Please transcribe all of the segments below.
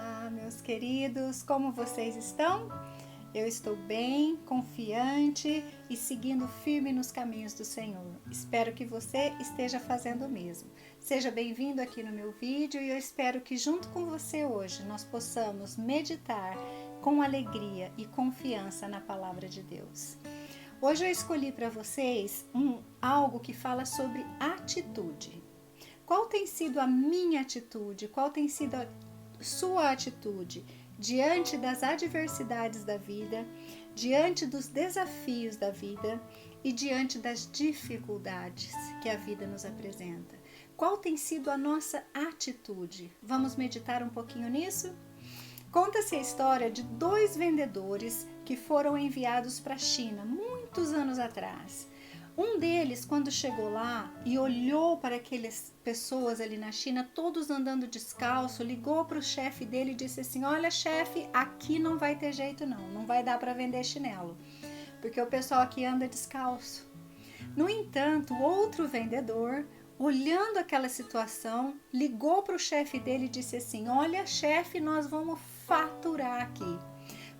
Olá, meus queridos, como vocês estão? Eu estou bem, confiante e seguindo firme nos caminhos do Senhor. Espero que você esteja fazendo o mesmo. Seja bem-vindo aqui no meu vídeo e eu espero que junto com você hoje nós possamos meditar com alegria e confiança na palavra de Deus. Hoje eu escolhi para vocês algo que fala sobre atitude. Qual tem sido a minha atitude? Qual tem sido a sua atitude diante das adversidades da vida, diante dos desafios da vida e diante das dificuldades que a vida nos apresenta? Qual tem sido a nossa atitude? Vamos meditar um pouquinho nisso? Conta-se a história de 2 vendedores que foram enviados para a China muitos anos atrás. Um deles, quando chegou lá e olhou para aquelas pessoas ali na China, todos andando descalço, ligou para o chefe dele e disse assim: olha, chefe, aqui não vai ter jeito não vai dar para vender chinelo, porque o pessoal aqui anda descalço. No entanto, outro vendedor, olhando aquela situação, ligou para o chefe dele e disse assim: olha, chefe, nós vamos faturar aqui,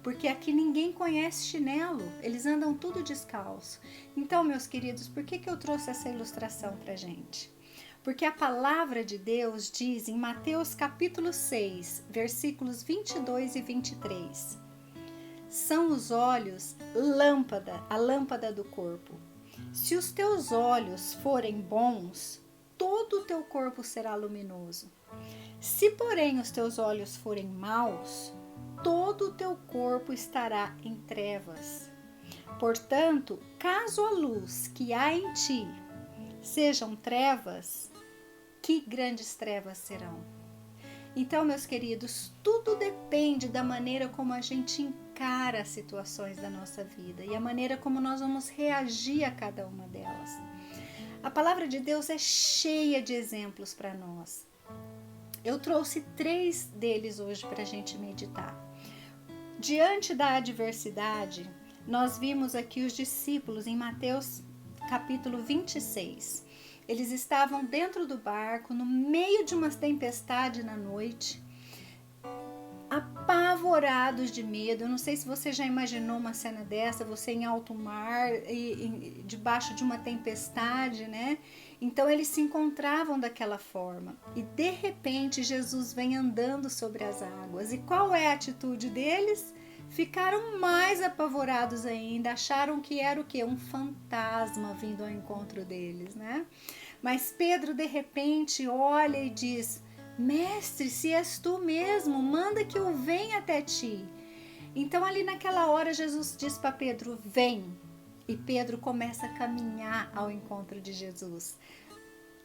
porque aqui ninguém conhece chinelo, eles andam tudo descalço. Então, meus queridos, por que eu trouxe essa ilustração para a gente? Porque a palavra de Deus diz em Mateus capítulo 6, versículos 22 e 23, são os olhos a lâmpada do corpo. Se os teus olhos forem bons, todo o teu corpo será luminoso. Se, porém, os teus olhos forem maus, todo o teu corpo estará em trevas. Portanto, caso a luz que há em ti sejam trevas, que grandes trevas serão? Então, meus queridos, tudo depende da maneira como a gente encara as situações da nossa vida e a maneira como nós vamos reagir a cada uma delas. A palavra de Deus é cheia de exemplos para nós. Eu trouxe 3 deles hoje para a gente meditar. Diante da adversidade, nós vimos aqui os discípulos em Mateus capítulo 26. Eles estavam dentro do barco, no meio de uma tempestade na noite, apavorados de medo. Eu não sei se você já imaginou uma cena dessa, você em alto mar, debaixo de uma tempestade, né? Então eles se encontravam daquela forma. E de repente Jesus vem andando sobre as águas. E qual é a atitude deles? Ficaram mais apavorados ainda, acharam que era o quê? Um fantasma vindo ao encontro deles, né? Mas Pedro de repente olha e diz: mestre, se és tu mesmo, manda que eu venha até ti. Então ali naquela hora Jesus diz para Pedro: vem. E Pedro começa a caminhar ao encontro de Jesus.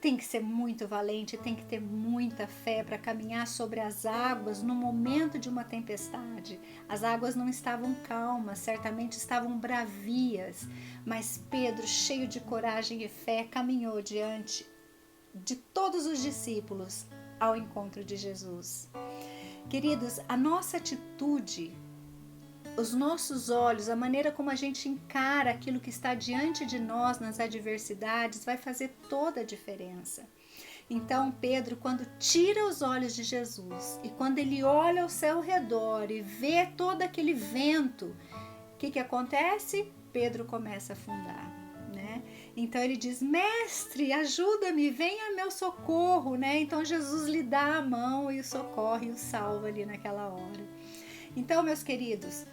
Tem que ser muito valente, tem que ter muita fé para caminhar sobre as águas no momento de uma tempestade. As águas não estavam calmas, certamente estavam bravias, mas Pedro, cheio de coragem e fé, caminhou diante de todos os discípulos ao encontro de Jesus. Queridos, a nossa atitude, os nossos olhos, a maneira como a gente encara aquilo que está diante de nós nas adversidades vai fazer toda a diferença. Então Pedro, quando tira os olhos de Jesus e quando ele olha ao seu redor e vê todo aquele vento, o que acontece? Pedro começa a afundar, né? Então ele diz: mestre, ajuda-me, venha ao meu socorro, né? Então Jesus lhe dá a mão e o socorre e o salva ali naquela hora. Então, meus queridos,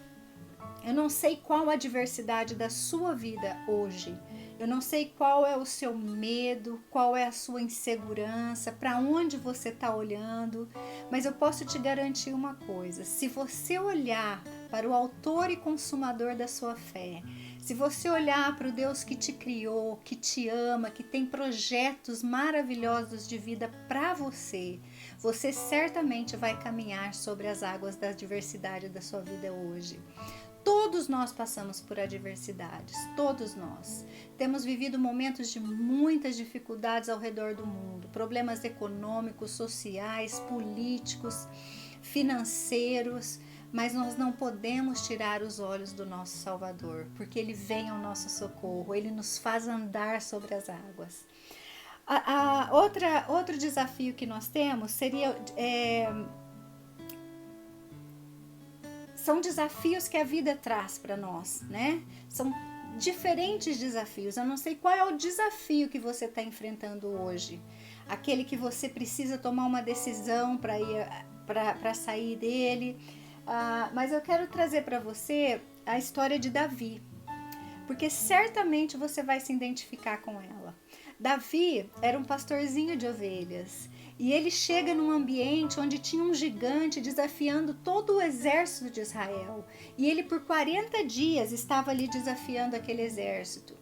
eu não sei qual a adversidade da sua vida hoje. Eu não sei qual é o seu medo, qual é a sua insegurança, para onde você está olhando, mas eu posso te garantir uma coisa: se você olhar para o autor e consumador da sua fé, se você olhar para o Deus que te criou, que te ama, que tem projetos maravilhosos de vida para você, você certamente vai caminhar sobre as águas da adversidade da sua vida hoje. Todos nós passamos por adversidades, todos nós. Temos vivido momentos de muitas dificuldades ao redor do mundo, problemas econômicos, sociais, políticos, financeiros, mas nós não podemos tirar os olhos do nosso Salvador, porque Ele vem ao nosso socorro, Ele nos faz andar sobre as águas. Outro desafio que nós temos seria são desafios que a vida traz para nós, né? São diferentes desafios. Eu não sei qual é o desafio que você está enfrentando hoje. Aquele que você precisa tomar uma decisão para sair dele. Mas eu quero trazer para você a história de Davi, porque certamente você vai se identificar com ela. Davi era um pastorzinho de ovelhas e ele chega num ambiente onde tinha um gigante desafiando todo o exército de Israel. E ele por 40 dias estava ali desafiando aquele exército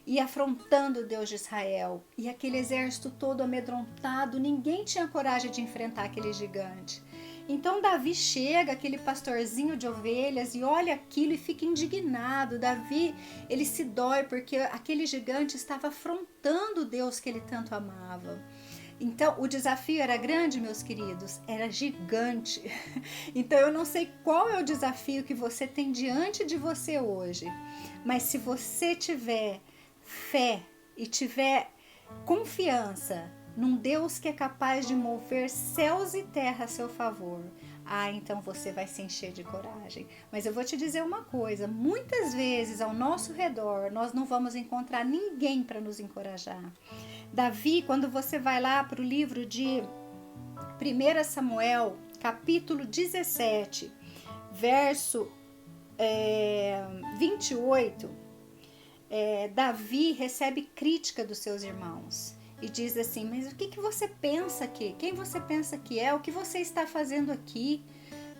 e afrontando o Deus de Israel. E aquele exército todo amedrontado, ninguém tinha coragem de enfrentar aquele gigante. Então Davi chega, aquele pastorzinho de ovelhas, e olha aquilo e fica indignado. Davi, ele se dói porque aquele gigante estava afrontando o Deus que ele tanto amava. Então, o desafio era grande, meus queridos, era gigante. Então, eu não sei qual é o desafio que você tem diante de você hoje, mas se você tiver fé e tiver confiança num Deus que é capaz de mover céus e terra a seu favor, então você vai se encher de coragem. Mas eu vou te dizer uma coisa, muitas vezes ao nosso redor nós não vamos encontrar ninguém para nos encorajar. Davi, quando você vai lá para o livro de 1 Samuel, capítulo 17, verso 28, Davi recebe crítica dos seus irmãos. E diz assim, mas o que você pensa aqui? Quem você pensa que é? O que você está fazendo aqui?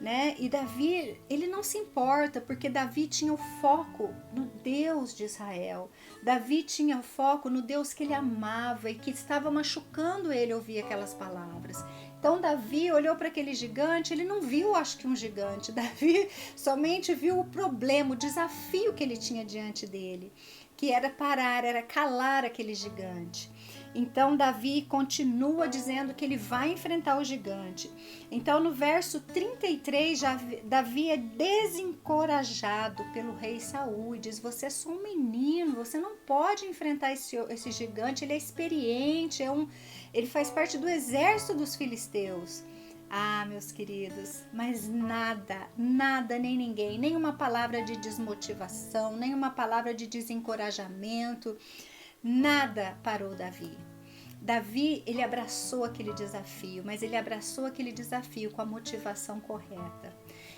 Né? E Davi, ele não se importa, porque Davi tinha o foco no Deus de Israel. Davi tinha o foco no Deus que ele amava e que estava machucando ele ouvir aquelas palavras. Então Davi olhou para aquele gigante, ele não viu, acho que um gigante. Davi somente viu o problema, o desafio que ele tinha diante dele, que era parar, era calar aquele gigante. Então Davi continua dizendo que ele vai enfrentar o gigante. Então no verso 33, Davi é desencorajado pelo rei Saul e diz, você é só um menino, você não pode enfrentar esse gigante, ele é experiente, ele faz parte do exército dos filisteus. Meus queridos, mas nada, nem ninguém, nenhuma palavra de desmotivação, nenhuma palavra de desencorajamento, nada parou Davi. Davi, ele abraçou aquele desafio, mas ele abraçou aquele desafio com a motivação correta.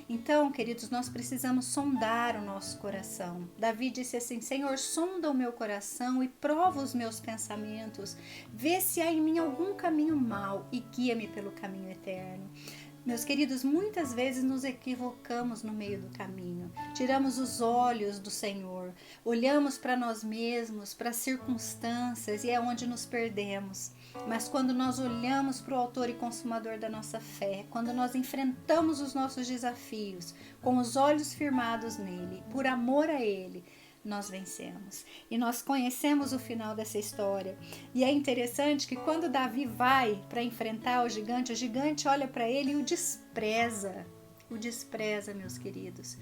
Então, queridos, nós precisamos sondar o nosso coração. Davi disse assim, Senhor, sonda o meu coração e prova os meus pensamentos, vê se há em mim algum caminho mau e guia-me pelo caminho eterno. Meus queridos, muitas vezes nos equivocamos no meio do caminho, tiramos os olhos do Senhor, olhamos para nós mesmos, para as circunstâncias e é onde nos perdemos. Mas quando nós olhamos para o autor e consumador da nossa fé, quando nós enfrentamos os nossos desafios com os olhos firmados nele, por amor a ele, nós vencemos. E nós conhecemos o final dessa história. E é interessante que quando Davi vai para enfrentar o gigante olha para ele e o despreza. O despreza, meus queridos.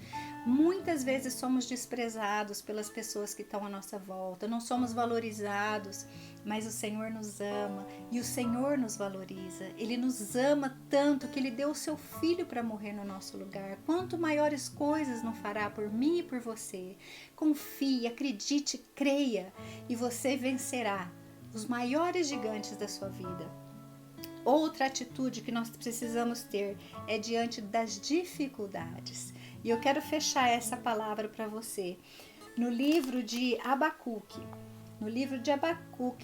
Muitas vezes somos desprezados pelas pessoas que estão à nossa volta, não somos valorizados, mas o Senhor nos ama e o Senhor nos valoriza. Ele nos ama tanto que Ele deu o seu Filho para morrer no nosso lugar. Quanto maiores coisas não fará por mim e por você. Confie, acredite, creia e você vencerá os maiores gigantes da sua vida. Outra atitude que nós precisamos ter é diante das dificuldades. E eu quero fechar essa palavra para você. No livro de Abacuque,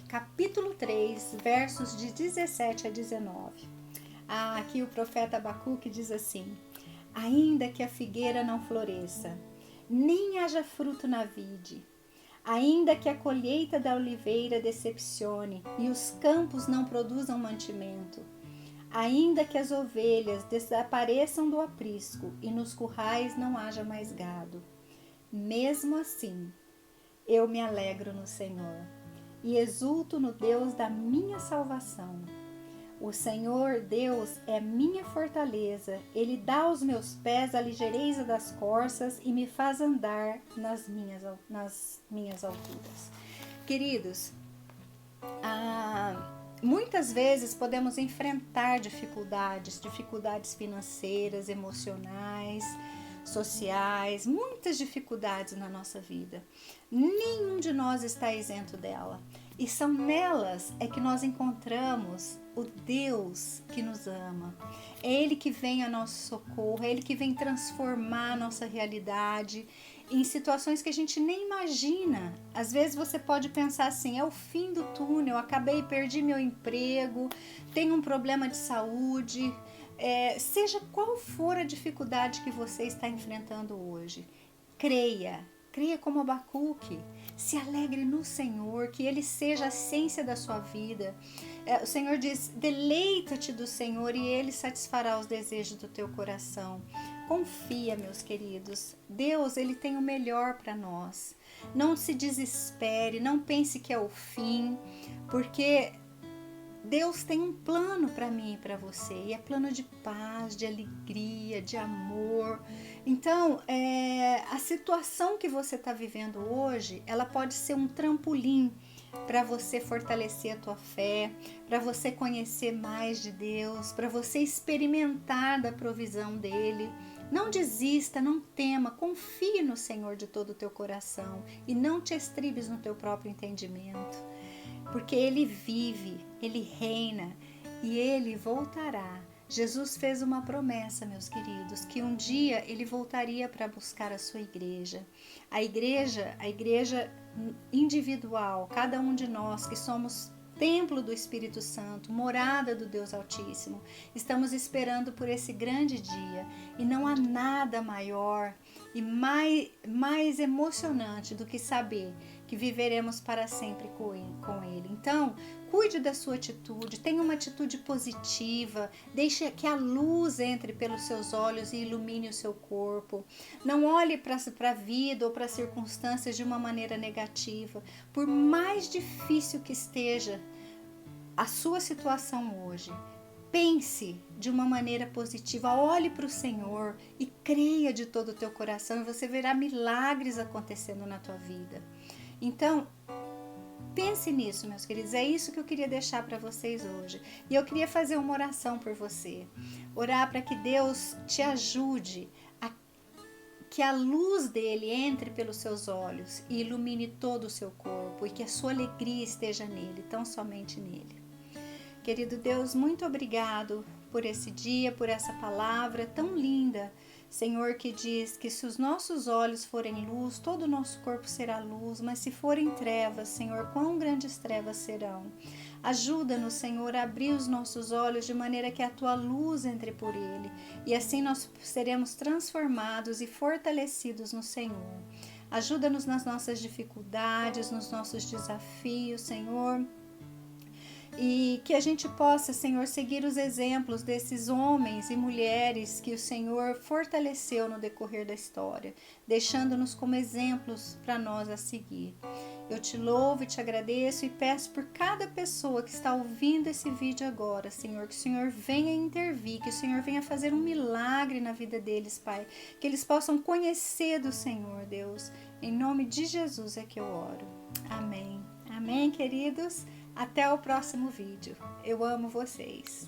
capítulo 3, versos de 17 a 19. Aqui o profeta Abacuque diz assim, ainda que a figueira não floresça, nem haja fruto na vide, ainda que a colheita da oliveira decepcione e os campos não produzam mantimento, ainda que as ovelhas desapareçam do aprisco e nos currais não haja mais gado, mesmo assim eu me alegro no Senhor e exulto no Deus da minha salvação. O Senhor Deus é minha fortaleza, Ele dá aos meus pés a ligeireza das corças e me faz andar nas minhas alturas. Queridos, muitas vezes podemos enfrentar dificuldades financeiras, emocionais, sociais, muitas dificuldades na nossa vida. Nenhum de nós está isento dela. E são nelas é que nós encontramos o Deus que nos ama. É Ele que vem a nosso socorro, é Ele que vem transformar a nossa realidade em situações que a gente nem imagina. Às vezes você pode pensar assim, é o fim do túnel, perdi meu emprego, tenho um problema de saúde. Seja qual for a dificuldade que você está enfrentando hoje, creia como Abacuque, se alegre no Senhor, que Ele seja a essência da sua vida. O Senhor diz, deleita-te do Senhor e Ele satisfará os desejos do teu coração. Confia, meus queridos, Deus, Ele tem o melhor para nós. Não se desespere, não pense que é o fim, porque Deus tem um plano para mim e para você, e é plano de paz, de alegria, de amor. Então, a situação que você está vivendo hoje, ela pode ser um trampolim para você fortalecer a tua fé, para você conhecer mais de Deus, para você experimentar da provisão dele. Não desista, não tema, confie no Senhor de todo o teu coração e não te estribes no teu próprio entendimento. Porque Ele vive, Ele reina e Ele voltará. Jesus fez uma promessa, meus queridos, que um dia Ele voltaria para buscar a sua igreja. A igreja individual, cada um de nós que somos templo do Espírito Santo, morada do Deus Altíssimo. Estamos esperando por esse grande dia e não há nada maior e mais emocionante do que saber que viveremos para sempre com Ele. Então, cuide da sua atitude, tenha uma atitude positiva, deixe que a luz entre pelos seus olhos e ilumine o seu corpo. Não olhe para a vida ou para as circunstâncias de uma maneira negativa. Por mais difícil que esteja a sua situação hoje, pense de uma maneira positiva, olhe para o Senhor e creia de todo o teu coração e você verá milagres acontecendo na tua vida. Então, pense nisso, meus queridos, é isso que eu queria deixar para vocês hoje. E eu queria fazer uma oração por você, orar para que Deus te ajude, que a luz dele entre pelos seus olhos e ilumine todo o seu corpo e que a sua alegria esteja nele, tão somente nele. Querido Deus, muito obrigado por esse dia, por essa palavra tão linda, Senhor, que diz que se os nossos olhos forem luz, todo o nosso corpo será luz, mas se forem trevas, Senhor, quão grandes trevas serão. Ajuda-nos, Senhor, a abrir os nossos olhos de maneira que a tua luz entre por ele, e assim nós seremos transformados e fortalecidos no Senhor. Ajuda-nos nas nossas dificuldades, nos nossos desafios, Senhor. E que a gente possa, Senhor, seguir os exemplos desses homens e mulheres que o Senhor fortaleceu no decorrer da história, deixando-nos como exemplos para nós a seguir. Eu te louvo e te agradeço e peço por cada pessoa que está ouvindo esse vídeo agora, Senhor, que o Senhor venha intervir, que o Senhor venha fazer um milagre na vida deles, Pai, que eles possam conhecer do Senhor, Deus. Em nome de Jesus é que eu oro. Amém. Amém, queridos. Até o próximo vídeo. Eu amo vocês.